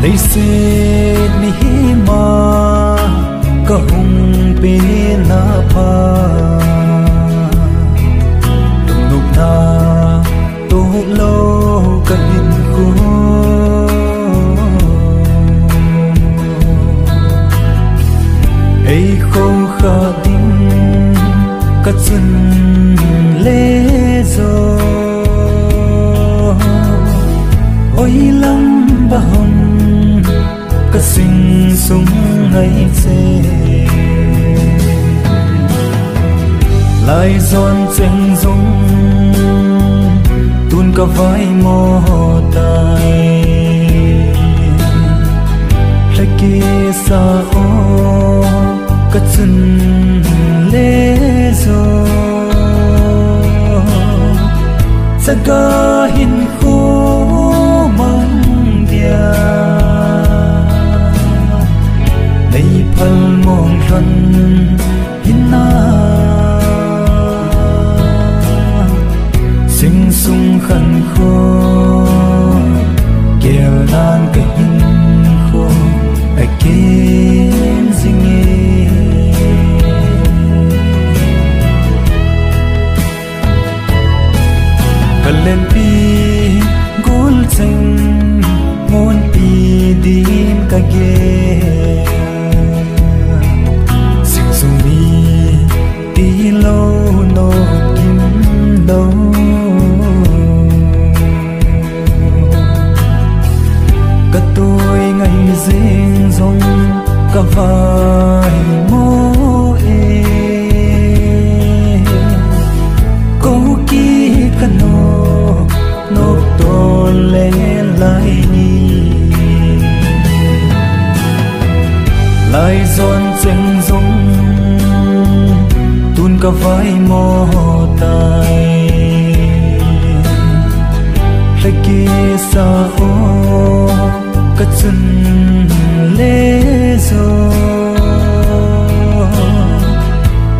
lấy xe mi mà có hùng bên na pa nụ na tô lâu cả hình khu ấy không khả tin cả chân lê rồi ôi lắm ba hồng cả sinh súng hay chê lại giòn chân dung tuôn cả vai mò tay lại kia xa ô cả chân lê rồi sẽ có hình khô mong dia đây phần mong thân hình na sinh sung khăn khô kia nan cái hình khô ai kiến dinh lên pi gul cheng mon pi din ka ge sing sung mi ti lo no kim do ka tôi ngày riêng rong ka vai mo e ko ki ka no nộp tô lên lại ni lại giòn chân dung tuôn cả vai mò tay lại kia xa ô cả chân lê rồi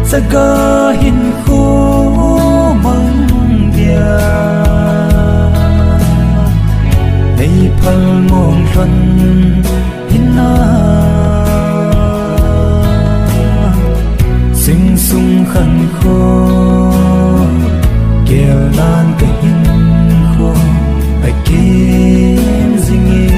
sẽ có hình khô mong dia đây phần mong thân hình na sinh sung khăn khô kia lan cái hình khô ai kiếm dinh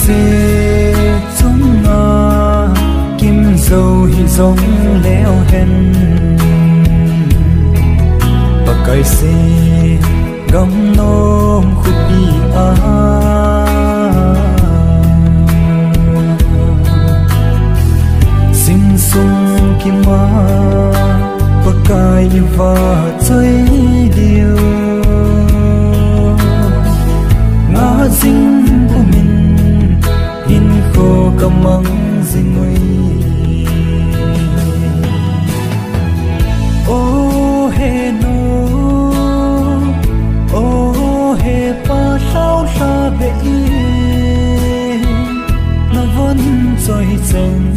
xe chúng ta kim dầu hi giống leo hen và cây xe gom nôm khúc đi à sinh sung kim ma và cây và chơi điều ngã dinh của mình in khô cầm măng dinh nguy ô he no ô he pa sao sa be nó vẫn trôi chân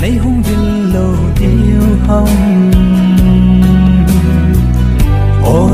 lấy hung vil lâu tiêu hồng ô